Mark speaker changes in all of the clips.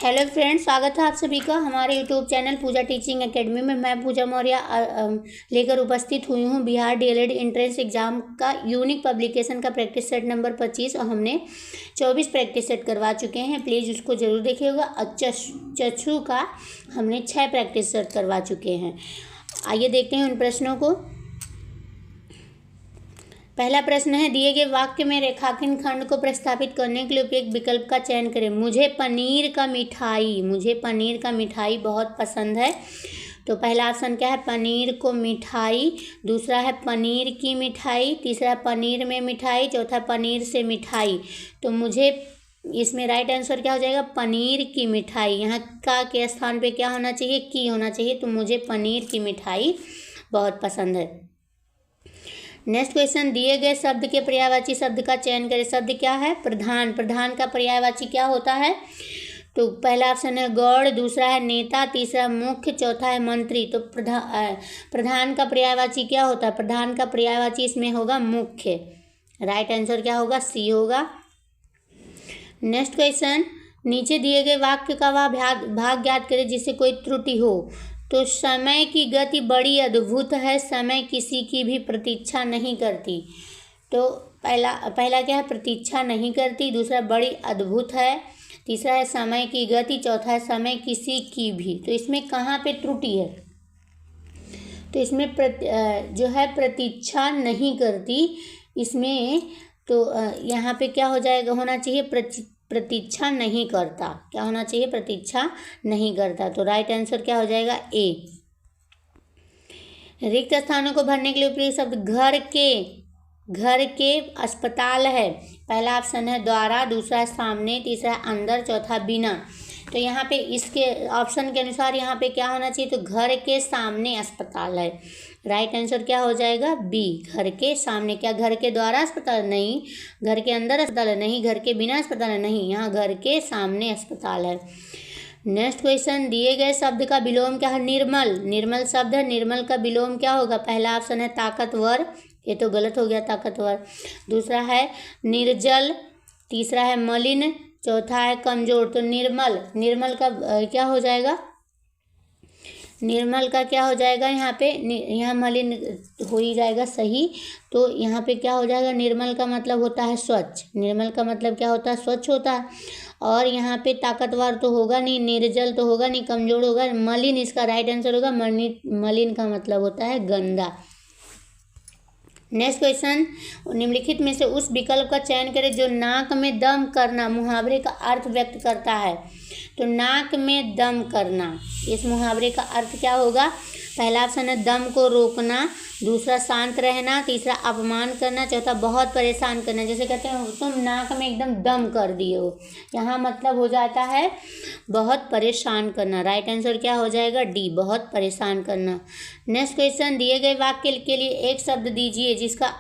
Speaker 1: Hello friends, स्वागत है आप सभी का हमारे यूट्यूब चैनल पूजा टीचिंग एकेडमी में। मैं पूजा मौर्य लेकर उपस्थित हुई हूँ बिहार डीएलएड एंट्रेंस एग्जाम का यूनिक पब्लिकेशन का प्रैक्टिस सेट नंबर 25 और हमने 24 प्रैक्टिस सेट करवा चुके हैं। प्लीज़ उसको ज़रूर देखिएगा। चक्षु का हमने 6 प्रैक्टिस सेट करवा चुके हैं। आइए देखते हैं उन प्रश्नों को। पहला प्रश्न है, दिए गए वाक्य में रेखांकन खंड को प्रस्तावित करने के लिए उपयुक्त विकल्प का चयन करें। मुझे पनीर का मिठाई बहुत पसंद है। तो पहला ऑप्शन क्या है, पनीर को मिठाई। दूसरा है पनीर की मिठाई। तीसरा है पनीर में मिठाई। चौथा पनीर से मिठाई। तो मुझे इसमें राइट आंसर क्या हो जाएगा, पनीर की मिठाई। यहाँ का के स्थान पे क्या होना चाहिए, की होना चाहिए। तो मुझे पनीर की मिठाई बहुत पसंद है। नेक्स्ट क्वेश्चन, दिए गए शब्द के पर्यायवाची शब्द का चयन करें। शब्द क्या है, प्रधान। प्रधान का पर्यायवाची क्या होता है? तो पहला ऑप्शन है गौड़। दूसरा है नेता। तीसरा मुख्य। चौथा है मंत्री। तो प्रधान का पर्यायवाची क्या होता है? प्रधान का पर्यायवाची इसमें होगा मुख्य। राइट आंसर क्या होगा, सी होगा। नेक्स्ट क्वेश्चन, नीचे दिए गए वाक्य का वह भाग ज्ञात करें जिससे कोई त्रुटि हो। तो समय की गति बड़ी अद्भुत है, समय किसी की भी प्रतीक्षा नहीं करती। तो पहला क्या है, प्रतीक्षा नहीं करती। दूसरा बड़ी अद्भुत है। तीसरा है समय की गति। चौथा है समय किसी की भी। तो इसमें कहाँ पे त्रुटि है? तो इसमें जो है प्रतीक्षा नहीं करती इसमें। तो यहाँ पे क्या हो जाएगा, होना चाहिए प्रतीक्षा नहीं करता। क्या होना चाहिए, प्रतीक्षा नहीं करता। तो राइट आंसर क्या हो जाएगा, ए। रिक्त स्थानों को भरने के लिए उपयुक्त शब्द घर के अस्पताल है। पहला ऑप्शन है द्वारा। दूसरा है सामने। तीसरा है अंदर। चौथा बिना। तो यहाँ पे इसके ऑप्शन के अनुसार यहाँ पे क्या होना चाहिए, तो घर के सामने अस्पताल है। राइट आंसर क्या हो जाएगा, बी। घर के सामने। क्या घर के द्वारा अस्पताल? नहीं। घर के अंदर अस्पताल है? नहीं। घर के बिना अस्पताल है? नहीं। यहाँ घर के सामने अस्पताल है। नेक्स्ट क्वेश्चन, दिए गए शब्द का विलोम क्या है? निर्मल। निर्मल शब्द है, निर्मल का विलोम क्या होगा? पहला ऑप्शन है ताकतवर। ये तो गलत हो गया, ताकतवर। दूसरा है निर्जल। तीसरा है मलिन। चौथा है कमजोर। तो निर्मल का क्या हो जाएगा, निर्मल का क्या हो जाएगा यहाँ पे, यहाँ मलिन हो ही जाएगा सही। तो यहाँ पे क्या हो जाएगा, निर्मल का मतलब होता है स्वच्छ। निर्मल का मतलब क्या होता है, स्वच्छ होता है। और यहाँ पे ताकतवर तो होगा नहीं, निर्जल तो होगा नहीं, कमजोर होगा। मलिन इसका राइट आंसर होगा। मलिन का मतलब होता है गंदा। नेक्स्ट क्वेश्चन, निम्नलिखित में से उस विकल्प का चयन करें जो नाक में दम करना मुहावरे का अर्थ व्यक्त करता है। तो नाक में दम करना, इस मुहावरे का अर्थ क्या होगा? पहला ऑप्शन है दम को रोकना। दूसरा शांत रहना। तीसरा अपमान करना। चौथा बहुत परेशान करना। जैसे कहते हैं तुम नाक में एकदम दम कर दिए हो, यहाँ मतलब हो जाता है बहुत परेशान करना। राइट आंसर क्या हो जाएगा, डी, बहुत परेशान करना। नेक्स्ट क्वेश्चन, दिए गए वाक्य के लिए एक शब्द दीजिए जिसका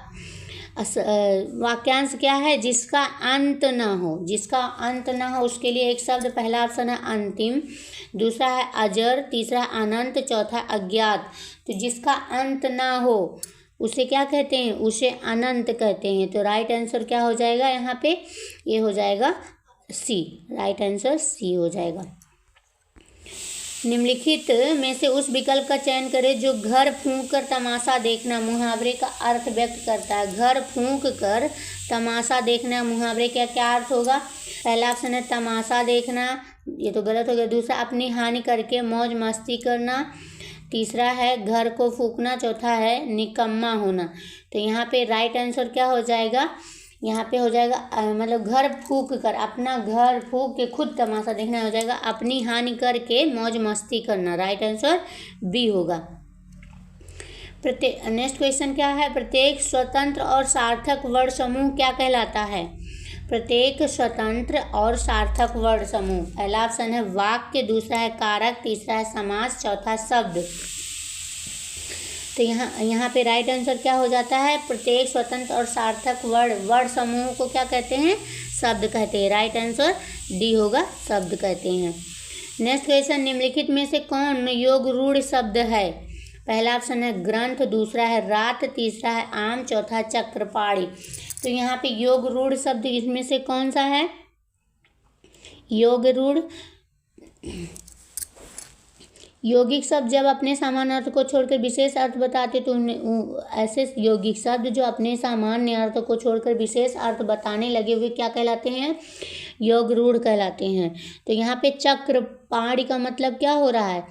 Speaker 1: वाक्यांश क्या है, जिसका अंत ना हो। जिसका अंत ना हो उसके लिए एक शब्द। पहला ऑप्शन है अंतिम। दूसरा है अजर। तीसरा है अनंत। चौथा है अज्ञात। तो जिसका अंत ना हो उसे क्या कहते हैं, उसे अनंत कहते हैं। तो राइट आंसर क्या हो जाएगा यहाँ पे, ये हो जाएगा सी। राइट आंसर सी हो जाएगा। निम्नलिखित में से उस विकल्प का चयन करें जो घर फूंक कर तमाशा देखना मुहावरे का अर्थ व्यक्त करता है। घर फूंक कर तमाशा देखना मुहावरे का क्या अर्थ होगा? पहला ऑप्शन है तमाशा देखना, ये तो गलत हो गया। दूसरा अपनी हानि करके मौज मस्ती करना। तीसरा है घर को फूंकना। चौथा है निकम्मा होना। तो यहाँ पे राइट आंसर क्या हो जाएगा, यहाँ पे हो जाएगा मतलब घर फूंक कर, अपना घर फूंक के खुद तमाशा देखना हो जाएगा अपनी हानि करके मौज मस्ती करना। राइट आंसर बी होगा। नेक्स्ट क्वेश्चन क्या है, प्रत्येक स्वतंत्र और सार्थक वर्ण समूह क्या कहलाता है? प्रत्येक स्वतंत्र और सार्थक वर्ण समूह, पहला ऑप्शन है वाक्य। दूसरा है कारक। तीसरा है समास। चौथा शब्द। तो यहाँ पे राइट आंसर क्या हो जाता है, प्रत्येक स्वतंत्र और सार्थक वर्ण समूह को क्या कहते हैं, शब्द कहते हैं। राइट आंसर डी होगा, शब्द कहते हैं। नेक्स्ट क्वेश्चन, निम्नलिखित में से कौन योग रूढ़ शब्द है? पहला ऑप्शन है ग्रंथ। दूसरा है रात। तीसरा है आम। चौथा है चक्रपाणी। तो यहाँ पे योग रूढ़ शब्द इसमें से कौन सा है, योग रूढ़ यौगिक शब्द जब अपने सामान्य अर्थ को छोड़कर विशेष अर्थ बताते तो उन्हें ऐसे यौगिक शब्द जो अपने सामान्य अर्थ को छोड़कर विशेष अर्थ बताने लगे हुए क्या कहलाते हैं? योग रूढ़ कहलाते हैं। तो यहाँ पे चक्रपाणि का मतलब क्या हो रहा है?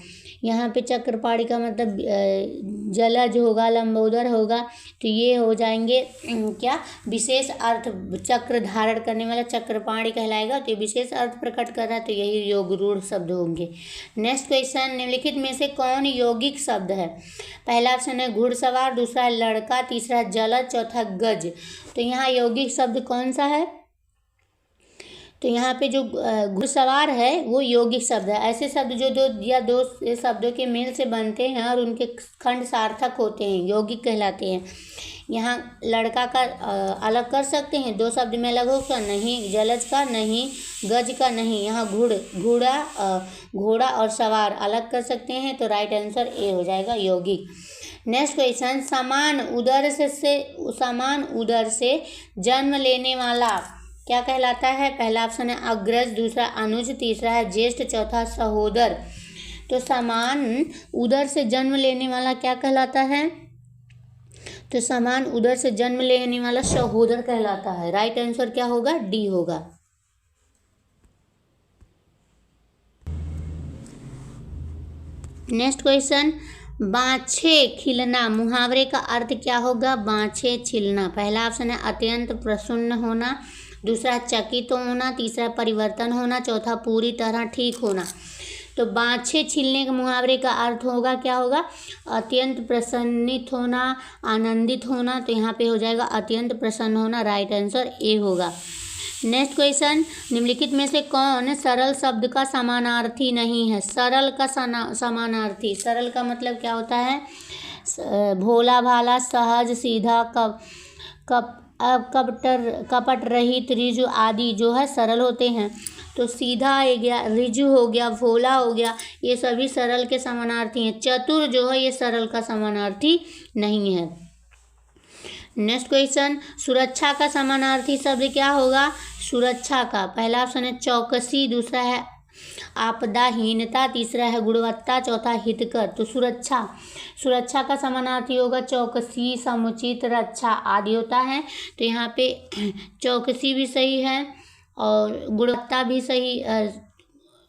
Speaker 1: यहाँ पे चक्रपाणि का मतलब जलज होगा, लंबोदर होगा, तो ये हो जाएंगे क्या? विशेष अर्थ। चक्र धारण करने वाला चक्रपाणि कहलाएगा, तो ये विशेष अर्थ प्रकट कर रहा है, तो यही योग रूढ़ शब्द होंगे। नेक्स्ट क्वेश्चन, निम्नलिखित में से कौन यौगिक शब्द है? पहला ऑप्शन है घुड़सवार, दूसरा है लड़का, तीसरा है जलज, चौथा गज। तो यहाँ यौगिक शब्द कौन सा है? तो यहाँ पे जो घुड़सवार है वो यौगिक शब्द है। ऐसे शब्द जो दो शब्दों के मेल से बनते हैं और उनके खंड सार्थक होते हैं, यौगिक कहलाते हैं। यहाँ लड़का का अलग कर सकते हैं, दो शब्द में अलग होगा नहीं, जलज का नहीं, गज का नहीं। यहाँ घोड़ा और सवार अलग कर सकते हैं, तो राइट आंसर ए हो जाएगा, यौगिक। नेक्स्ट क्वेश्चन, समान उदर से जन्म लेने वाला क्या कहलाता है? पहला ऑप्शन है अग्रज, दूसरा अनुज, तीसरा है ज्येष्ठ, चौथा सहोदर। तो समान उदर से जन्म लेने वाला क्या कहलाता है? तो समान उदर से जन्म लेने वाला सहोदर कहलाता है। राइट आंसर क्या होगा? डी होगा। नेक्स्ट क्वेश्चन, बाछे खिलना मुहावरे का अर्थ क्या होगा? बाछे छिलना। पहला ऑप्शन है अत्यंत प्रसन्न होना, दूसरा चकित होना, तीसरा परिवर्तन होना, चौथा पूरी तरह ठीक होना। तो बाछे छिलने के मुहावरे का अर्थ होगा क्या होगा? अत्यंत प्रसन्नित होना, आनंदित होना। तो यहाँ पे हो जाएगा अत्यंत प्रसन्न होना, राइट आंसर ए होगा। नेक्स्ट क्वेश्चन, निम्नलिखित में से कौन सरल शब्द का समानार्थी नहीं है? सरल का समानार्थी, सरल का मतलब क्या होता है? भोला भाला, सहज, सीधा, कपट रहित, ऋजु आदि जो है सरल होते हैं। तो सीधा हो गया, ऋजु हो गया, भोला हो गया, ये सभी सरल के समानार्थी हैं। चतुर जो है ये सरल का समानार्थी नहीं है। नेक्स्ट क्वेश्चन, सुरक्षा का समानार्थी शब्द क्या होगा? सुरक्षा का पहला ऑप्शन है चौकसी, दूसरा है आपदाहीनता, तीसरा है गुणवत्ता, चौथा हितकर। तो सुरक्षा का समानार्थी होगा चौकसी, समुचित, रक्षा आदि होता है। तो यहाँ पे चौकसी भी सही है और गुणवत्ता भी सही,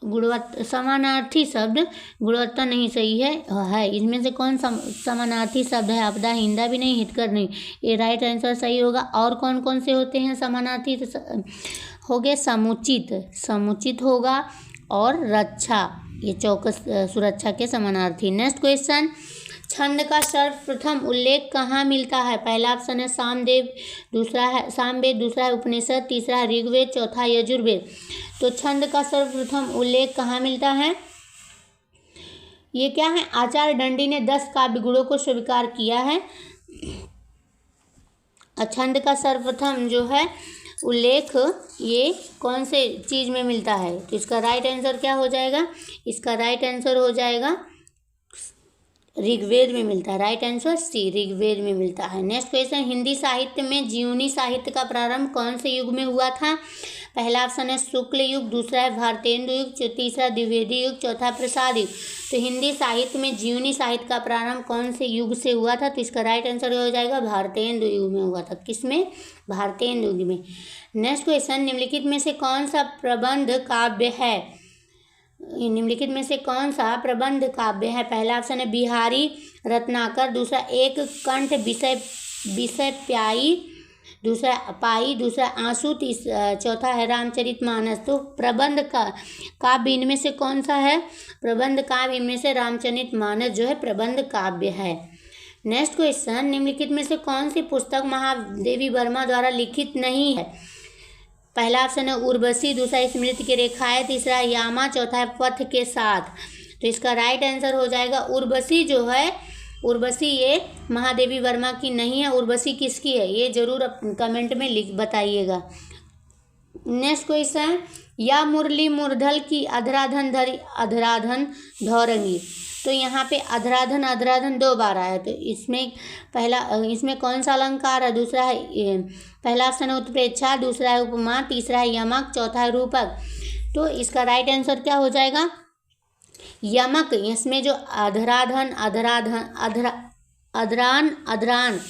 Speaker 1: समानार्थी शब्द गुणवत्ता नहीं सही है। इसमें से कौन समानार्थी शब्द है? आपदाहीनता भी नहीं, हितकर नहीं, ये राइट आंसर सही होगा। और कौन कौन से होते हैं समानार्थी? हो गए समुचित होगा और रक्षा, ये चौकस सुरक्षा के समानार्थी। नेक्स्ट क्वेश्चन, छंद का सर्वप्रथम उल्लेख कहाँ मिलता है? पहला ऑप्शन है सामवेद, दूसरा है उपनिषद, तीसरा है ऋग्वेद, चौथा यजुर्वेद। तो छंद का सर्वप्रथम उल्लेख कहाँ मिलता है? ये क्या है? आचार्य दंडी ने 10 काव्य गुणों को स्वीकार किया है। छंद का सर्वप्रथम जो है उल्लेख ये कौन से चीज में मिलता है? तो इसका राइट आंसर क्या हो जाएगा? इसका राइट आंसर हो जाएगा ऋग्वेद में मिलता है। राइट आंसर सी, ऋग्वेद में मिलता है। नेक्स्ट क्वेश्चन, हिंदी साहित्य में जीवनी साहित्य का प्रारंभ कौन से युग में हुआ था? पहला ऑप्शन है शुक्ल युग, दूसरा है भारतेंदु युग, तीसरा द्विवेदी युग, चौथा प्रसाद युग। तो हिंदी साहित्य में जीवनी साहित्य का प्रारंभ कौन से युग से हुआ था? तो इसका राइट आंसर हो जाएगा भारतेंदु युग में हुआ था। किसमें? भारतेंदु युग में। नेक्स्ट क्वेश्चन, निम्नलिखित में से कौन सा प्रबंध काव्य है? निम्नलिखित में से कौन सा प्रबंध काव्य है? पहला ऑप्शन है बिहारी रत्नाकर, दूसरा एक कंठ विषय प्याई, दूसरा पाई, दूसरा आंसू, चौथा है रामचरितमानस। तो प्रबंध का काव्य इनमें से कौन सा है? प्रबंध काव्य इनमें से रामचरितमानस जो है प्रबंध काव्य है। नेक्स्ट क्वेश्चन, निम्नलिखित में से कौन सी पुस्तक महादेवी वर्मा द्वारा लिखित नहीं है? पहला ऑप्शन है उर्वशी, दूसरा स्मृति की रेखाएं, तीसरा यामा, चौथा है पथ के साथ। तो इसका राइट आंसर हो जाएगा उर्वशी जो है, उर्वशी ये महादेवी वर्मा की नहीं है। उर्वशी किसकी है? ये जरूर कमेंट में बताइएगा। नेक्स्ट क्वेश्चन, या मुरली मुरधल की अधराधन धौरंगी। तो यहाँ पे अधराधन 2 बार आया। तो इसमें कौन सा अलंकार है? दूसरा है पहला ऑप्शन है उत्प्रेक्षा, दूसरा है उपमा, तीसरा है यमक, चौथा है रूपक। तो इसका राइट आंसर क्या हो जाएगा? यमक, इसमें जो अधराधन अधरान अधरान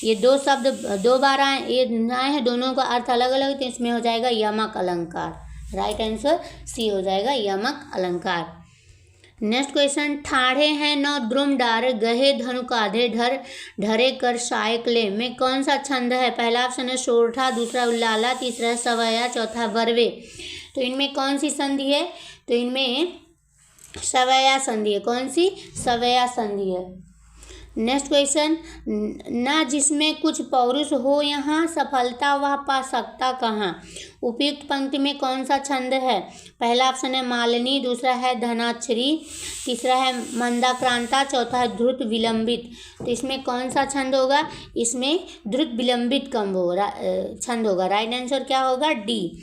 Speaker 1: ये दो शब्द दो बार आए हैं, दोनों का अर्थ अलग अलग, तो इसमें हो जाएगा यमक अलंकार। राइट आंसर सी हो जाएगा, यमक अलंकार। नेक्स्ट क्वेश्चन, ठाढ़े हैं नौ द्रुम डार, गहे धनु काधे ढर, ढरे कर सायकले में कौन सा छंद है? पहला ऑप्शन है सोरठा, दूसरा उल्लाला, तीसरा है सवया, चौथा वर्वे। तो इनमें कौन सी संधि है? तो इनमें सवया संधि है। कौन सी? सवया संधि है। नेक्स्ट क्वेश्चन, ना जिसमें कुछ पौरुष हो यहाँ, सफलता वह पा सकता कहाँ? उपयुक्त पंक्ति में कौन सा छंद है? पहला ऑप्शन है मालिनी, दूसरा है धनाक्षरी, तीसरा है मंदाक्रांता, चौथा है ध्रुत विलंबित। तो इसमें कौन सा छंद होगा? इसमें ध्रुत विलंबित छंद होगा। राइट आंसर क्या होगा? डी।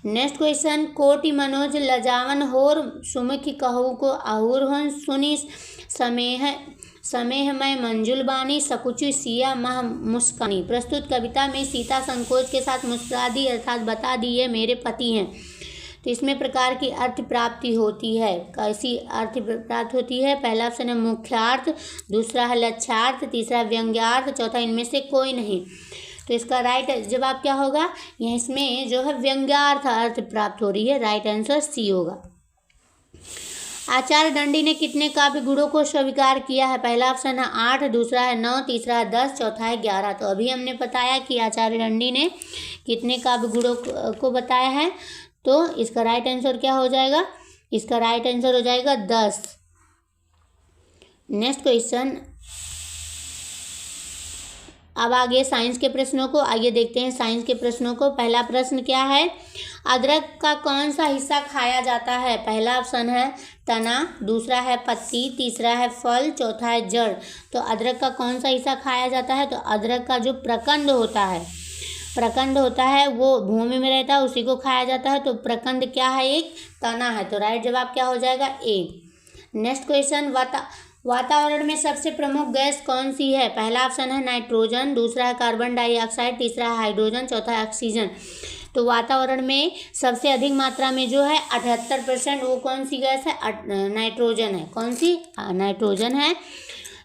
Speaker 1: नेक्स्ट क्वेश्चन, कोटि मनोज लजावन होर, सुमुखी कहू को आहुर होन, सुनी समेह में मंजुल बानी, सकुचि सिया मह मुस्कानी। प्रस्तुत कविता में सीता संकोच के साथ मुस्कुरा दी, अर्थात बता दी ये मेरे पति हैं। तो इसमें प्रकार की अर्थ प्राप्ति होती है। कैसी अर्थ प्राप्त होती है? पहला ऑप्शन है मुख्यार्थ, दूसरा है लक्ष्यार्थ, तीसरा व्यंग्यार्थ, चौथा इनमें से कोई नहीं। तो इसका राइट जवाब क्या होगा? यह इसमें जो है व्यंग्यार्थ अर्थ प्राप्त हो रही है। राइट आंसर सी होगा। आचार्य दंडी ने कितने काव्य गुणों को स्वीकार किया है? पहला ऑप्शन है 8, दूसरा है 9, तीसरा है 10, चौथा है 11। तो अभी हमने बताया कि आचार्य दंडी ने कितने काव्य गुणों को बताया है। तो इसका राइट आंसर क्या हो जाएगा? इसका राइट आंसर हो जाएगा 10। नेक्स्ट क्वेश्चन, अब आगे साइंस के प्रश्नों को आइए देखते हैं। साइंस के प्रश्नों को पहला प्रश्न क्या है? अदरक का कौन सा हिस्सा खाया जाता है? पहला ऑप्शन है तना, दूसरा है पत्ती, तीसरा है फल, चौथा है जड़। तो अदरक का कौन सा हिस्सा खाया जाता है? तो अदरक का जो प्रकंद होता है वो भूमि में रहता है, उसी को खाया जाता है। तो प्रकंद क्या है? एक तना है। तो राइट जवाब क्या हो जाएगा? ए। नेक्स्ट क्वेश्चन, वातावरण में सबसे प्रमुख गैस कौन सी है? पहला ऑप्शन है नाइट्रोजन, दूसरा है कार्बन डाइऑक्साइड, तीसरा है हाइड्रोजन, चौथा है ऑक्सीजन। तो वातावरण में सबसे अधिक मात्रा में जो है 78% वो कौन सी गैस है? नाइट्रोजन है। कौन सी? नाइट्रोजन है।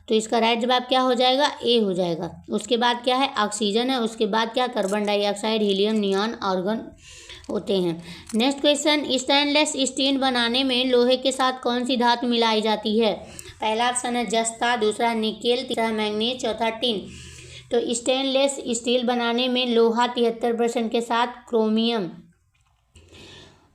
Speaker 1: तो इसका राइट जवाब क्या हो जाएगा? ए हो जाएगा। उसके बाद क्या है? ऑक्सीजन है। उसके बाद क्या? Carbon dioxide, helium, neon, argon होते हैं। नेक्स्ट क्वेश्चन, स्टेनलेस स्टील बनाने में लोहे के साथ कौन सी धातु मिलाई जाती है? पहला ऑप्शन है जस्ता, दूसरा है निकेल, तीसरा मैग्नीज, चौथा टिन। तो स्टेनलेस स्टील बनाने में लोहा 73% के साथ क्रोमियम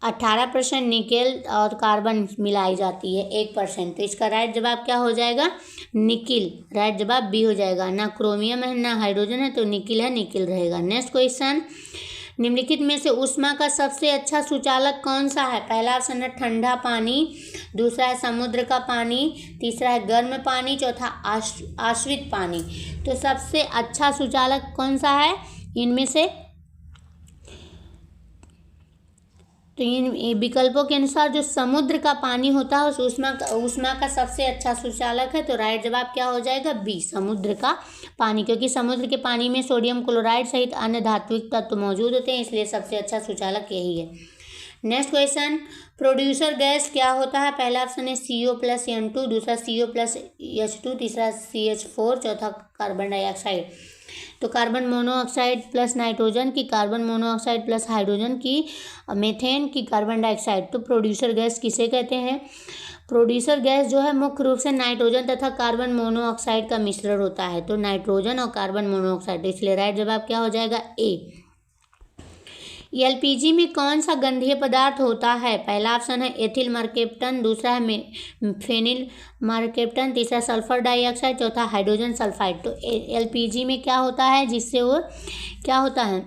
Speaker 1: 18%, निकेल और कार्बन मिलाई जाती है 1%। तो इसका राइट जवाब क्या हो जाएगा? निकिल। राइट जवाब बी हो जाएगा। ना क्रोमियम है ना हाइड्रोजन है, तो निकिल है, निकिल रहेगा। नेक्स्ट क्वेश्चन, निम्नलिखित में से ऊष्मा का सबसे अच्छा सुचालक कौन सा है? पहला ऑप्शन है ठंडा पानी, दूसरा है समुद्र का पानी, तीसरा है गर्म पानी, चौथा आश्रित पानी। तो सबसे अच्छा सुचालक कौन सा है इनमें से? तो इन विकल्पों के अनुसार जो समुद्र का पानी होता है उस ऊष्मा का सबसे अच्छा सुचालक है। तो राइट जवाब क्या हो जाएगा? बी, समुद्र का पानी, क्योंकि समुद्र के पानी में सोडियम क्लोराइड सहित अन्य धात्विक तत्व मौजूद होते हैं, इसलिए सबसे अच्छा सुचालक यही है। नेक्स्ट क्वेश्चन, प्रोड्यूसर गैस क्या होता है? पहला ऑप्शन है CO+N2, दूसरा CO+H2, तीसरा CH4, चौथा कार्बन डाइऑक्साइड। तो कार्बन मोनोऑक्साइड प्लस नाइट्रोजन की, कार्बन मोनोऑक्साइड प्लस हाइड्रोजन की, मीथेन की, कार्बन डाइऑक्साइड। तो प्रोड्यूसर गैस किसे कहते हैं? प्रोड्यूसर गैस जो है मुख्य रूप से नाइट्रोजन तथा कार्बन मोनोऑक्साइड का मिश्रण होता है। तो नाइट्रोजन और कार्बन मोनोऑक्साइड, इसलिए राइट जवाब क्या हो जाएगा? ए। एलपीजी में कौन सा गंधीय पदार्थ होता है? पहला ऑप्शन है एथिल मर्केप्टन, दूसरा है फेनिल मर्केप्टन, तीसरा सल्फर डाइऑक्साइड, चौथा हाइड्रोजन सल्फाइड। तो एलपीजी में क्या होता है जिससे वो क्या होता है?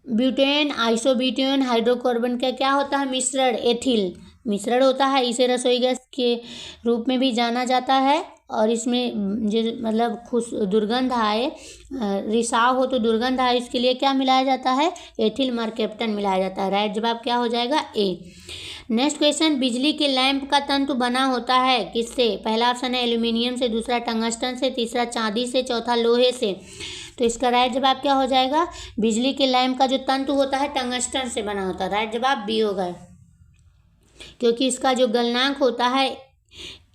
Speaker 1: ब्यूटेन, आइसोब्यूटेन, हाइड्रोकार्बन का क्या होता है? मिश्रण, एथिल मिश्रण होता है। इसे रसोई गैस के रूप में भी जाना जाता है और इसमें जो मतलब दुर्गंध आए, रिसाव हो तो दुर्गंध आए, इसके लिए क्या मिलाया जाता है? एथिल मर्केप्टन मिलाया जाता है। राइट जवाब क्या हो जाएगा? ए। नेक्स्ट क्वेश्चन, बिजली के लैंप का तंतु बना होता है किससे? पहला ऑप्शन है एल्यूमिनियम से, दूसरा टंगस्टन से, तीसरा चांदी से, चौथा लोहे से। तो इसका राइट जवाब क्या हो जाएगा? बिजली के लैंप का जो तंतु होता है टंगस्टन से बना होता है। राइट जवाब बी होगा। क्योंकि इसका जो गलनांक होता है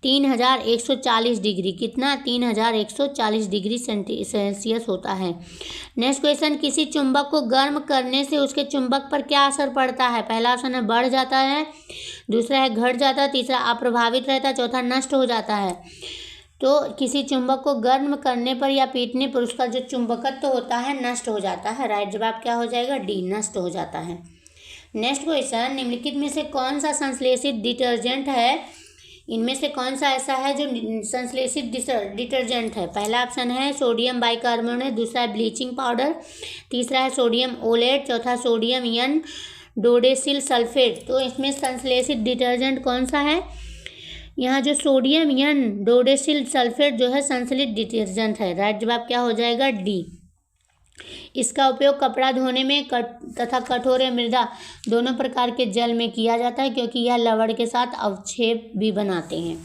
Speaker 1: 3140 डिग्री, कितना 3140 डिग्री सेल्सियस होता है। नेक्स्ट क्वेश्चन, किसी चुंबक को गर्म करने से उसके चुंबक पर क्या असर पड़ता है? पहला ऑप्शन है बढ़ जाता है, दूसरा है घट जाता है, तीसरा अप्रभावित रहता है, चौथा नष्ट हो जाता है। तो किसी चुंबक को गर्म करने पर या पीटने पर उसका जो चुंबकत्व होता है नष्ट हो जाता है। राइट जवाब क्या हो जाएगा? डी, नष्ट हो जाता है। नेक्स्ट क्वेश्चन, निम्नलिखित में से कौन सा संश्लेषित डिटर्जेंट है? इनमें से कौन सा ऐसा है जो संश्लेषित डिटर्जेंट है? पहला ऑप्शन है सोडियम बाइकार्बोनेट, दूसरा है ब्लीचिंग पाउडर, तीसरा है सोडियम ओलेट, चौथा सोडियम एन डोडेसिल सल्फेट। तो इसमें संश्लेषित डिटर्जेंट कौन सा है? यहाँ जो सोडियम एन डोडेसिल सल्फेट जो है संश्लेषित डिटर्जेंट है। राइट जवाब क्या हो जाएगा? डी। इसका उपयोग कपड़ा धोने में तथा कठोर या मृदा दोनों प्रकार के जल में किया जाता है, क्योंकि यह लवण के साथ अवक्षेप भी बनाते हैं।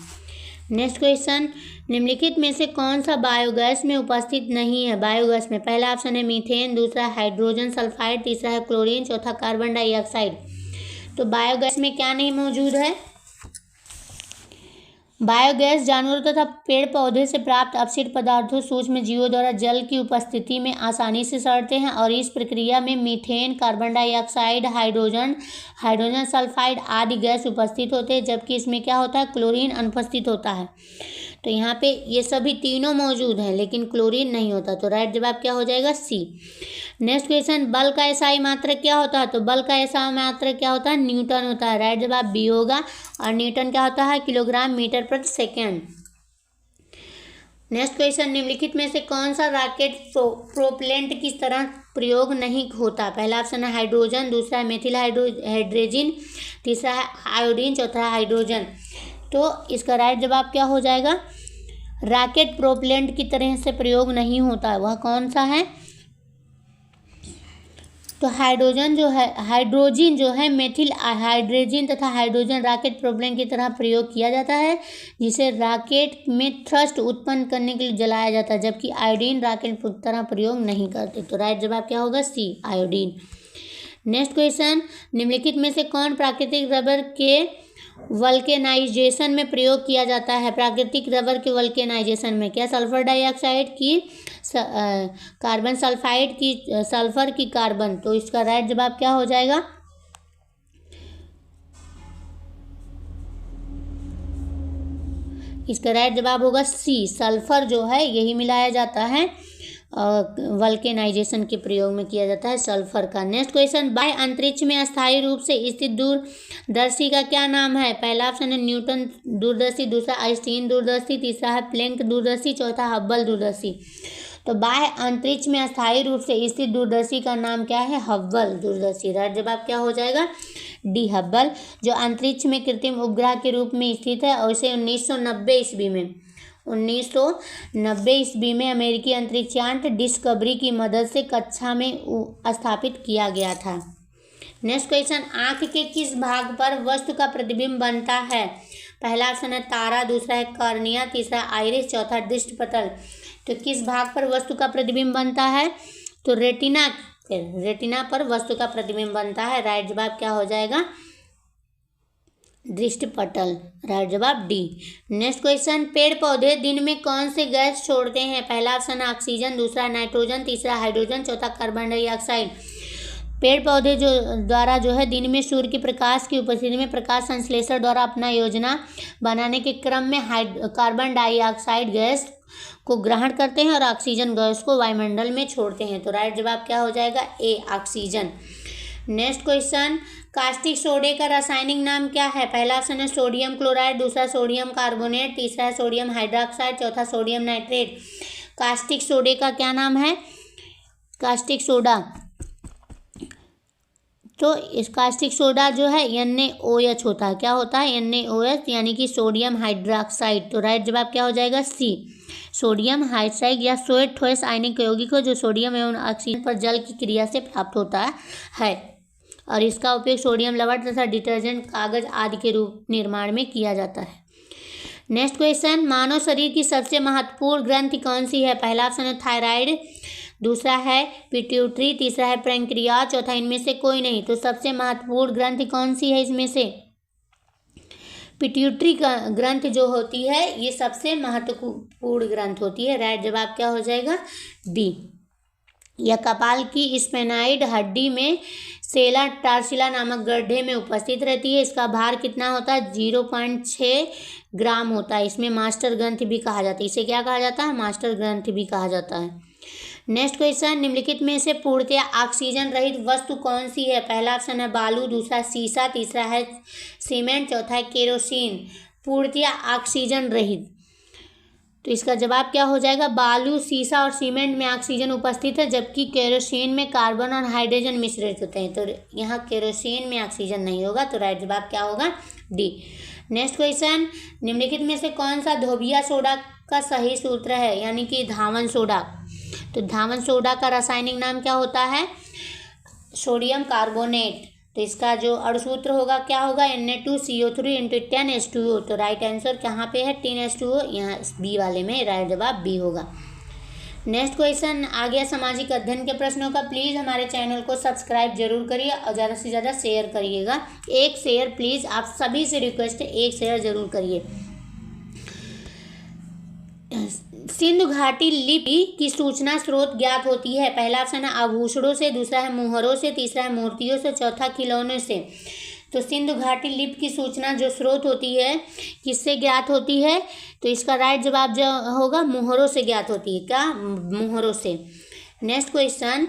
Speaker 1: नेक्स्ट क्वेश्चन, निम्नलिखित में से कौन सा बायोगैस में उपस्थित नहीं है? बायोगैस में पहला ऑप्शन है मीथेन, दूसरा हाइड्रोजन सल्फाइड, तीसरा है क्लोरीन, चौथा कार्बन डाइऑक्साइड। तो बायोगैस में क्या नहीं मौजूद है? बायोगैस जानवरों तथा पेड़ पौधे से प्राप्त अपशिष्ट पदार्थों सूक्ष्म जीवों द्वारा जल की उपस्थिति में आसानी से सड़ते हैं और इस प्रक्रिया में methane, carbon dioxide, hydrogen sulphide आदि गैस उपस्थित होते हैं, जबकि इसमें क्या होता है? क्लोरीन अनुपस्थित होता है। तो यहाँ पे ये सभी तीनों मौजूद हैं लेकिन क्लोरीन नहीं होता। तो राइट जवाब क्या हो जाएगा? सी। नेक्स्ट क्वेश्चन, बल का एसआई मात्रक क्या होता है? तो बल का एसआई मात्रक क्या होता है? न्यूटन होता है। राइट जवाब बी होगा। और न्यूटन क्या होता है? किलोग्राम मीटर प्रति सेकेंड। नेक्स्ट क्वेश्चन, निम्नलिखित में से कौन सा रॉकेट प्रोपेलेंट की तरह प्रयोग नहीं होता? पहला ऑप्शन है हाइड्रोजन, दूसरा है मेथिल हाइड्रोजन, तीसरा है आयोडीन, चौथा है हाइड्रोजन। तो इसका राइट जवाब क्या हो जाएगा? रॉकेट प्रोपेलेंट की तरह से प्रयोग नहीं होता है, वह कौन सा है? तो हाइड्रोजन जो है मेथिल हाइड्रोजन तथा हाइड्रोजन रॉकेट प्रोपेलेंट की तरह प्रयोग किया जाता है, जिसे रॉकेट में थ्रस्ट उत्पन्न करने के लिए जलाया जाता है, जबकि आयोडीन रॉकेट की तरह प्रयोग नहीं करते। तो राइट जवाब क्या होगा? सी, आयोडीन। नेक्स्ट क्वेश्चन, निम्नलिखित में से कौन प्राकृतिक रबर के वल्केनाइजेशन में प्रयोग किया जाता है? प्राकृतिक रबर के वल्केनाइजेशन में क्या? सल्फर डाइऑक्साइड की कार्बन सल्फाइड की सल्फर की कार्बन। तो इसका राइट जवाब क्या हो जाएगा? इसका राइट जवाब होगा सी, सल्फर जो है यही मिलाया जाता है, वल्केनाइजेशन के प्रयोग में किया जाता है सल्फर का। नेक्स्ट क्वेश्चन, बाह्य अंतरिक्ष में अस्थायी रूप से स्थित दूरदर्शी का क्या नाम है? पहला ऑप्शन है न्यूटन दूरदर्शी, दूसरा आइंस्टीन दूरदर्शी, तीसरा है प्लैंक दूरदर्शी, चौथा हब्बल दूरदर्शी। तो बाह्य अंतरिक्ष में अस्थायी रूप से स्थित दूरदर्शी का नाम क्या है? हब्बल दूरदर्शी। राइट जवाब क्या हो जाएगा? डी, हब्बल, जो अंतरिक्ष में कृत्रिम उपग्रह के रूप में स्थित है और इसे 1990 ईस्वी में अमेरिकी अंतरिक्ष यान डिस्कवरी की मदद से कक्षा में स्थापित किया गया था। नेक्स्ट क्वेश्चन, आँख के किस भाग पर वस्तु का प्रतिबिंब बनता है? पहला ऑप्शन है तारा, दूसरा है कॉर्निया, तीसरा आइरिस, चौथा दृष्टिपटल। तो किस भाग पर वस्तु का प्रतिबिंब बनता है? तो रेटिना पर वस्तु का प्रतिबिंब बनता है। राइट जवाब क्या हो जाएगा? दृष्टिपटल। राइट जवाब डी। नेक्स्ट क्वेश्चन, पेड़ पौधे दिन में कौन से गैस छोड़ते हैं? पहला ऑप्शन है ऑक्सीजन, दूसरा नाइट्रोजन, तीसरा हाइड्रोजन, चौथा कार्बन डाइऑक्साइड। पेड़ पौधे द्वारा दिन में सूर्य के प्रकाश की उपस्थिति में प्रकाश संश्लेषण द्वारा अपना योजना बनाने के क्रम में कार्बन डाइऑक्साइड गैस को ग्रहण करते हैं और ऑक्सीजन गैस को वायुमंडल में छोड़ते हैं। तो राइट जवाब क्या हो जाएगा? ए, ऑक्सीजन। नेक्स्ट क्वेश्चन, कास्टिक सोडे का रासायनिक नाम क्या है? पहला ऑप्शन है सोडियम क्लोराइड, दूसरा सोडियम कार्बोनेट, तीसरा है सोडियम हाइड्रोक्साइड, चौथा सोडियम नाइट्रेट। कास्टिक सोडे का क्या नाम है? Caustic soda. तो इस कास्टिक सोडा जो है NaOH होता है। क्या होता है? NaOH, यानी कि सोडियम हाइड्रोक्साइड। तो राइट जवाब क्या हो जाएगा? सी, सोडियम हाइड्रोक्साइड या सोएट ठोस आयनिक यौगिक हो जो सोडियम एवं ऑक्सीजन पर जल की क्रिया से प्राप्त होता है और इसका उपयोग सोडियम लवण तथा डिटर्जेंट, कागज आदि के रूप निर्माण में किया जाता है। नेक्स्ट क्वेश्चन, मानव शरीर की सबसे महत्वपूर्ण ग्रंथि कौन सी है? पहला ऑप्शन है थायराइड, दूसरा है पिट्यूटरी, तीसरा है पैंक्रियाज, चौथा इनमें से कोई नहीं। तो सबसे महत्वपूर्ण ग्रंथि कौन सी है इसमें से? पिट्यूटरी ग्रंथ जो होती है ये सबसे महत्वपूर्ण ग्रंथ होती है। राइट जवाब क्या हो जाएगा? बी। यह कपाल की स्पेनाइड हड्डी में सेला टार्सिला नामक गड्ढे में उपस्थित रहती है। इसका भार कितना होता है? 0.6 ग्राम होता है। इसमें मास्टर ग्रंथ भी कहा जाता है। इसे क्या कहा जाता है? मास्टर ग्रंथ भी कहा जाता है। नेक्स्ट क्वेश्चन, निम्नलिखित में से पूर्णतया ऑक्सीजन रहित वस्तु कौन सी है? पहला ऑप्शन है बालू, दूसरा सीसा, तीसरा है सीमेंट, चौथा है केरोसिन। पूर्णतया ऑक्सीजन रहित, तो इसका जवाब क्या हो जाएगा? बालू, सीसा और सीमेंट में ऑक्सीजन उपस्थित है, जबकि केरोसिन में कार्बन और हाइड्रोजन मिश्रित होते हैं। तो यहाँ केरोसिन में ऑक्सीजन नहीं होगा, तो राइट जवाब क्या होगा? डी। नेक्स्ट क्वेश्चन, निम्नलिखित में से कौन सा धोबिया सोडा का सही सूत्र है, यानी कि धावन सोडा? तो धावन सोडा का रासायनिक नाम क्या होता है? Sodium carbonate. तो इसका जो अणुसूत्र होगा क्या होगा? Na2CO3 × 10H2O। तो राइट आंसर कहाँ पे है? 10H2O, यहाँ बी वाले में राइट जवाब बी होगा। नेक्स्ट क्वेश्चन आ गया सामाजिक अध्ययन के प्रश्नों का। प्लीज़ हमारे चैनल को सब्सक्राइब जरूर करिए और ज़्यादा से ज़्यादा शेयर करिएगा। एक शेयर प्लीज़, आप सभी से रिक्वेस्ट है, एक शेयर जरूर करिए। सिंधु घाटी लिपि की सूचना स्रोत ज्ञात होती है। पहला ऑप्शन है आभूषणों से, दूसरा है मुहरों से, तीसरा है मूर्तियों से, चौथा खिलौनों से। तो सिंधु घाटी लिपि की सूचना जो स्रोत होती है किससे ज्ञात होती है? तो इसका राइट जवाब जो होगा मुहरों से ज्ञात होती है। क्या? मुहरों से। नेक्स्ट क्वेश्चन,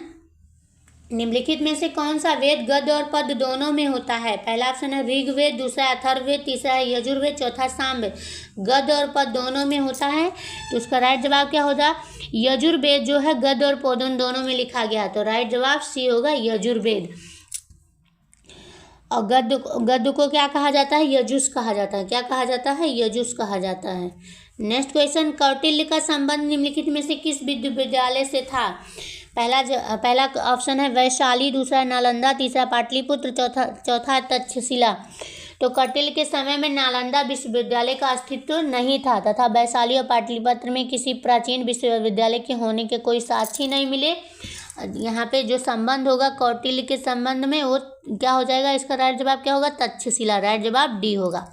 Speaker 1: निम्नलिखित में से कौन सा वेद गद्य और पद्य दोनों में होता है? पहला ऑप्शन है ऋग्वेद, दूसरा है अथर्ववेद, तीसरा है यजुर्वेद, चौथा सामवेद। गद्य और पद्य दोनों में होता है, तो उसका राइट जवाब क्या होगा? यजुर्वेद जो है गद्य और पद्य दोनों में लिखा गया, तो राइट जवाब सी होगा यजुर्वेद। और गद्य को क्या कहा जाता है? यजुष कहा जाता है। क्या कहा जाता है? यजुष कहा जाता है। नेक्स्ट क्वेश्चन, कौटिल्य का संबंध निम्नलिखित में से किस विश्वविद्यालय से था? पहला ऑप्शन है वैशाली, दूसरा है नालंदा, तीसरा पाटलिपुत्र, चौथा है तक्षशिला। तो कौटिल्य के समय में नालंदा विश्वविद्यालय का अस्तित्व नहीं था तथा वैशाली और पाटलिपुत्र में किसी प्राचीन विश्वविद्यालय के होने के कोई साक्ष्य नहीं मिले। यहाँ पे जो संबंध होगा कौटिल्य के संबंध में वो क्या हो जाएगा? इसका राइट जवाब क्या होगा? तक्षशिला। राइट जवाब डी होगा।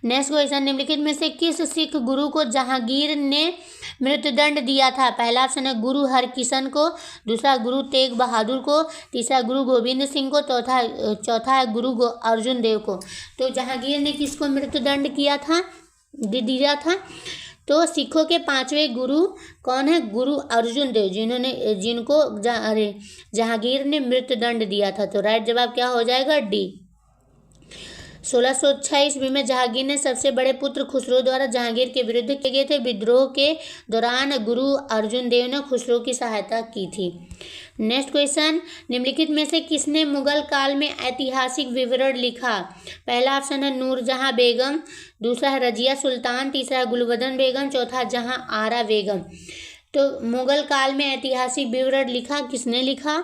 Speaker 1: नेक्स्ट क्वेश्चन, निम्नलिखित में से किस सिख गुरु को जहांगीर ने मृत्युदंड दिया था? पहला ऑप्शन है गुरु हरकिशन को, दूसरा गुरु तेग बहादुर को, तीसरा गुरु गोविंद सिंह को, चौथा है गुरु अर्जुन देव को। तो जहांगीर ने किसको मृत्युदंड किया था, दिया था? तो सिखों के 5वें गुरु कौन है? गुरु अर्जुन देव, जिनको जहांगीर ने मृत्युदंड दिया था। तो राइट जवाब क्या हो जाएगा? डी। 1606 ईस्वी में जहांगीर ने सबसे बड़े पुत्र खुसरो द्वारा जहांगीर के विरुद्ध किए गए थे विद्रोह के दौरान गुरु अर्जुन देव ने खुसरो की सहायता की थी। नेक्स्ट क्वेश्चन, निम्नलिखित में से किसने मुगल काल में ऐतिहासिक विवरण लिखा? पहला ऑप्शन है नूरजहां बेगम, दूसरा है रजिया सुल्तान, तीसरा है गुलबदन बेगम, चौथा जहां आरा बेगम। तो मुगल काल में ऐतिहासिक विवरण लिखा किसने लिखा?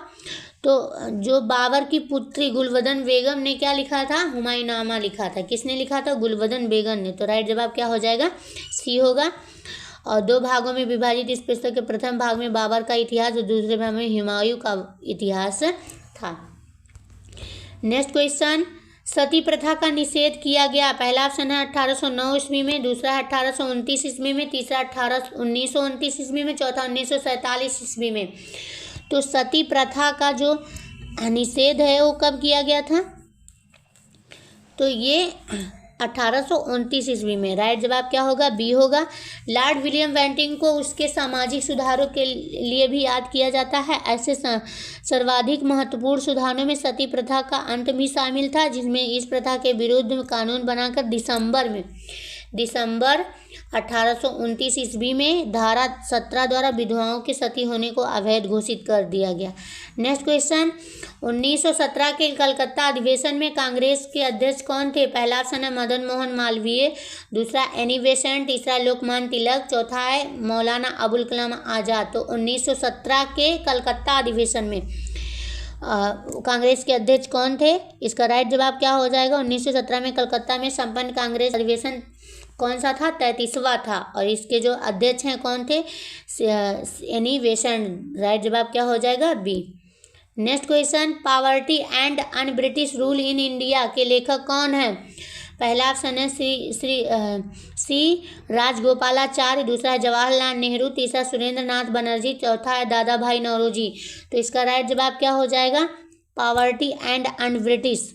Speaker 1: तो जो बाबर की पुत्री गुलबदन बेगम ने क्या लिखा था? हुमायूंनामा लिखा था। किसने लिखा था? गुलबदन बेगम ने। तो राइट जवाब क्या हो जाएगा? सी होगा। और 2 भागों में विभाजित इस पुस्तक के प्रथम भाग में बाबर का इतिहास और दूसरे भाग में हुमायूं का इतिहास था। नेक्स्ट क्वेश्चन, सती प्रथा का निषेध किया गया। पहला ऑप्शन है 1809 ईस्वी में, दूसरा है 1829 ईस्वी में, तीसरा 1929 ईस्वी में, चौथा 1947 ईस्वी में। तो सती प्रथा का जो निषेध है वो कब किया गया था? तो ये 1829 ईस्वी में। राइट जवाब क्या होगा? बी होगा। लॉर्ड विलियम बेंटिंग को उसके सामाजिक सुधारों के लिए भी याद किया जाता है। ऐसे सर्वाधिक महत्वपूर्ण सुधारों में सती प्रथा का अंत भी शामिल था, जिसमें इस प्रथा के विरुद्ध कानून बनाकर दिसंबर 1829 ईस्वी में धारा 17 द्वारा विधवाओं के सती होने को अवैध घोषित कर दिया गया। नेक्स्ट क्वेश्चन, 1917 के कलकत्ता अधिवेशन में कांग्रेस के अध्यक्ष कौन थे? पहला ऑप्शन है मदन मोहन मालवीय, दूसरा एनी बेसेंट, तीसरा लोकमान्य तिलक, चौथा है मौलाना अबुल कलाम आज़ाद। तो 1917 के कलकत्ता अधिवेशन में कांग्रेस के अध्यक्ष कौन थे? इसका राइट जवाब क्या हो जाएगा? 1917 में कलकत्ता में संपन्न कांग्रेस अधिवेशन कौन सा था? 33वां था। और इसके जो अध्यक्ष हैं कौन थे? Annie Besant. राइट जवाब क्या हो जाएगा? B. Next question, poverty and un British rule in India के लेखक कौन है? पहला ऑप्शन है सी राजगोपालाचारी, दूसरा है जवाहरलाल नेहरू, तीसरा सुरेंद्र नाथ बनर्जी, चौथा है दादा भाई नौरोजी। तो इसका राइट जवाब क्या हो जाएगा? Poverty and un-British.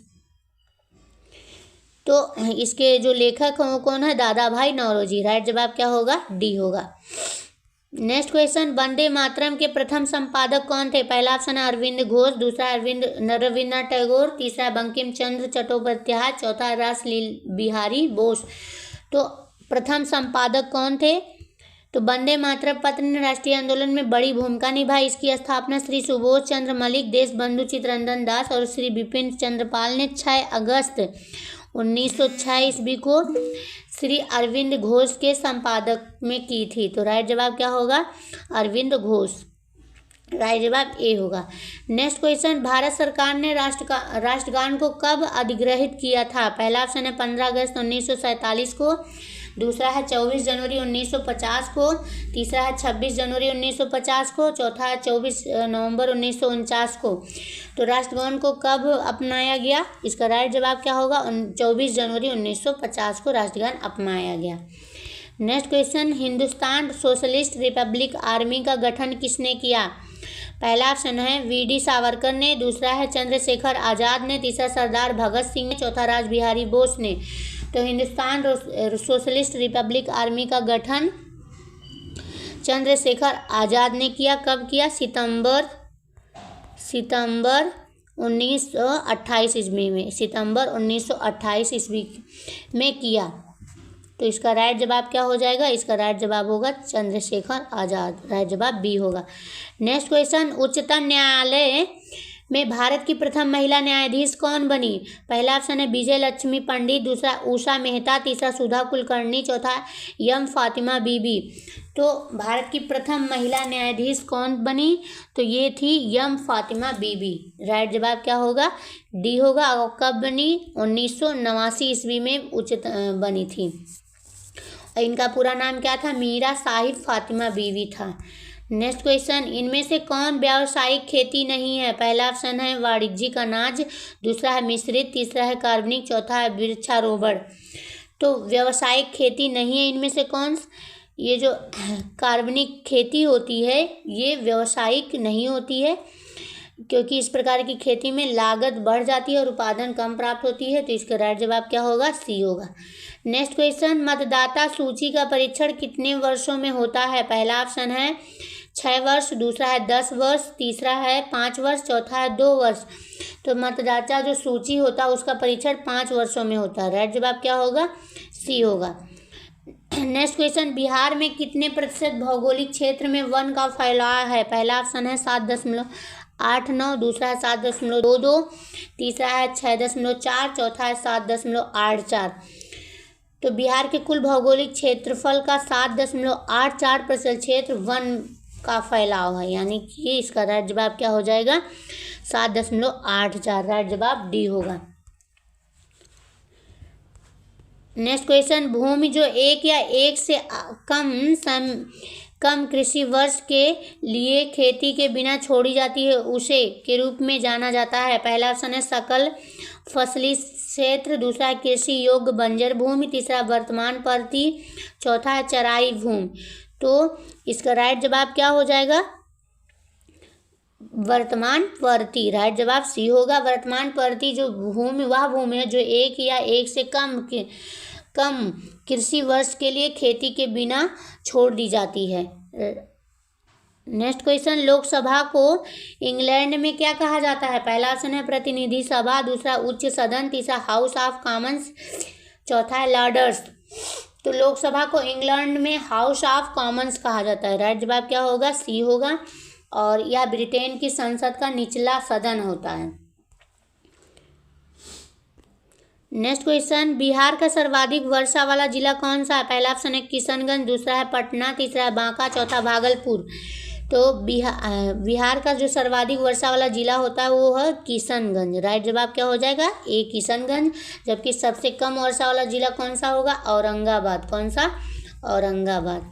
Speaker 1: तो इसके जो लेखक हैं वो कौन है? दादा भाई नौरोजी। राइट जवाब क्या होगा? डी होगा। नेक्स्ट क्वेश्चन, वंदे मातरम के प्रथम संपादक कौन थे? पहला ऑप्शन है अरविंद घोष, दूसरा रविन्द्रनाथ टैगोर, तीसरा बंकिम चंद्र चट्टोपाध्याय, चौथा रास बिहारी बोस। तो प्रथम संपादक कौन थे? तो वंदे मातरम पत्र ने राष्ट्रीय आंदोलन में बड़ी भूमिका निभाई। इसकी स्थापना श्री सुबोध चंद्र मलिक, देशबंधु चित्तरंजन दास और श्री बिपिन चंद्र पाल ने 6 अगस्त 1906 ईस्वी को श्री अरविंद घोष के संपादक में की थी। तो राइट जवाब क्या होगा? अरविंद घोष। राइट जवाब ए होगा। नेक्स्ट क्वेश्चन, भारत सरकार ने राष्ट्रगान को कब अधिग्रहित किया था? पहला ऑप्शन है 15 अगस्त 1947 को, दूसरा है 24 जनवरी 1950 को, तीसरा है 26 जनवरी 1950 को, चौथा है 24 नवंबर 1949 को। तो राष्ट्रगान को कब अपनाया गया? इसका राइट जवाब क्या होगा? 24 जनवरी 1950 को राष्ट्रगान अपनाया गया। Next question, Hindustan socialist Republic army का गठन किसने किया? पहला ऑप्शन है वी.डी. सावरकर ने, दूसरा है चंद्रशेखर आज़ाद ने, तीसरा सरदार भगत सिंह ने, चौथा राज बिहारी बोस ने। तो हिंदुस्तान सोशलिस्ट रिपब्लिक आर्मी का गठन चंद्रशेखर आज़ाद ने किया। कब किया? सितंबर 1928 ईस्वी में, सितंबर 1928 ईस्वी में किया। तो इसका राइट जवाब क्या हो जाएगा? इसका राइट जवाब होगा चंद्रशेखर आज़ाद। राइट जवाब बी होगा। नेक्स्ट क्वेश्चन, उच्चतम न्यायालय में भारत की प्रथम महिला न्यायाधीश कौन बनी? पहला ऑप्शन है विजय लक्ष्मी पंडित, दूसरा उषा मेहता, तीसरा सुधा कुलकर्णी, चौथा एम फातिमा बीबी। तो भारत की प्रथम महिला न्यायाधीश कौन बनी? तो ये थी एम फातिमा बीबी। राइट जवाब क्या होगा? डी होगा। और कब बनी? 1989 ईस्वी में बनी थी। इनका पूरा नाम क्या था? मीरा साहिब फातिमा बीवी था। नेक्स्ट क्वेश्चन, इनमें से कौन व्यावसायिक खेती नहीं है? पहला ऑप्शन है वाणिज्यिक अनाज, दूसरा है मिश्रित, तीसरा है कार्बनिक, चौथा है वृक्षारोपण। तो व्यावसायिक खेती नहीं है इनमें से कौन? ये जो कार्बनिक खेती होती है ये व्यावसायिक नहीं होती है, क्योंकि इस प्रकार की खेती में लागत बढ़ जाती है और उत्पादन कम प्राप्त होती है। तो इसका राइट जवाब क्या होगा? सी होगा। नेक्स्ट क्वेश्चन, मतदाता सूची का परीक्षण कितने वर्षों में होता है? पहला ऑप्शन है 6 वर्ष, दूसरा है 10 वर्ष, तीसरा है 5 वर्ष, चौथा है 2 वर्ष। तो मतदाता जो सूची होता है उसका परीक्षण 5 वर्षों में होता है। राइट जवाब क्या होगा? सी होगा। नेक्स्ट क्वेश्चन, बिहार में कितने प्रतिशत भौगोलिक क्षेत्र में वन का फैलाव है? पहला ऑप्शन है 7.89, दूसरा है 7.22, तीसरा है 6.4, चौथा है 7.84। तो बिहार के कुल भौगोलिक क्षेत्रफल का 7.84% क्षेत्र वन का फैलाव है, यानी कि इसका राइट जवाब क्या हो जाएगा? 7.84। राइट जवाब डी होगा। नेक्स्ट क्वेश्चन, भूमि जो एक या एक से कम कृषि वर्ष के लिए खेती के बिना छोड़ी जाती है उसे के रूप में जाना जाता है। पहला ऑप्शन है सकल फसली क्षेत्र, दूसरा है कृषि योग्य बंजर भूमि, तीसरा वर्तमान परती, चौथा है चराई भूमि। तो इसका राइट जवाब क्या हो जाएगा? वर्तमान परती। राइट जवाब सी होगा। वर्तमान परती जो भूमि वह भूमि है जो एक या एक से कम कृषि वर्ष के लिए खेती के बिना छोड़ दी जाती है। नेक्स्ट क्वेश्चन, लोकसभा को इंग्लैंड में क्या कहा जाता है? पहला ऑप्शन है प्रतिनिधि सभा, दूसरा उच्च सदन, तीसरा हाउस ऑफ कॉमन्स, चौथा है लॉर्ड्स। तो लोकसभा को इंग्लैंड में हाउस ऑफ कॉमन्स कहा जाता है। राइट जवाब क्या होगा? सी होगा। और यह ब्रिटेन की संसद का निचला सदन होता है। नेक्स्ट क्वेश्चन, बिहार का सर्वाधिक वर्षा वाला जिला कौन सा है? पहला ऑप्शन है किशनगंज, दूसरा है पटना, तीसरा है बांका, चौथा भागलपुर। तो बिहार का जो सर्वाधिक वर्षा वाला जिला होता है वो है किशनगंज। राइट जवाब क्या हो जाएगा? ए किशनगंज। जबकि सबसे कम वर्षा वाला जिला कौन सा होगा? औरंगाबाद। कौन सा? औरंगाबाद।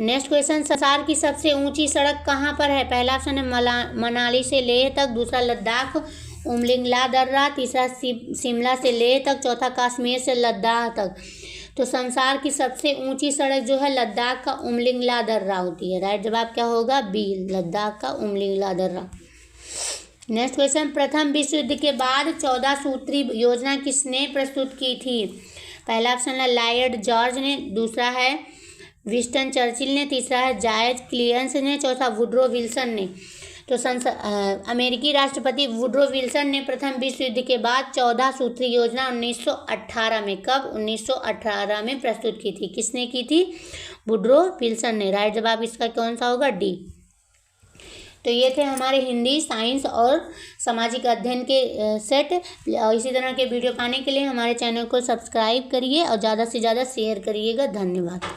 Speaker 1: नेक्स्ट क्वेश्चन, संसार की सबसे ऊंची सड़क कहाँ पर है? पहला ऑप्शन है मनाली से लेह तक, दूसरा लद्दाख उमलिंगला दर्रा, तीसरा शिमला से लेह तक, चौथा कश्मीर से लद्दाख तक। तो संसार की सबसे ऊंची सड़क जो है लद्दाख का उमलिंगला दर्रा होती है। राइट जवाब क्या होगा? बी, लद्दाख का उमलिंगला दर्रा। नेक्स्ट क्वेश्चन, प्रथम विश्व युद्ध के बाद 14 सूत्री योजना किसने प्रस्तुत की थी? पहला ऑप्शन है लॉयड जॉर्ज ने, दूसरा है विंस्टन चर्चिल ने, तीसरा है जॉर्ज क्लियंस ने, चौथा वुडरो विल्सन ने। तो अमेरिकी राष्ट्रपति वुडरो विल्सन ने प्रथम विश्व युद्ध के बाद 14 सूत्री योजना 1918 में, कब? 1918 में प्रस्तुत की थी। किसने की थी? वुडरो विल्सन ने। राइट जवाब इसका कौन सा होगा? डी। तो ये थे हमारे हिंदी, साइंस और सामाजिक अध्ययन के सेट। इसी तरह के वीडियो पाने के लिए हमारे चैनल को सब्सक्राइब करिए और ज़्यादा से ज़्यादा शेयर करिएगा। धन्यवाद।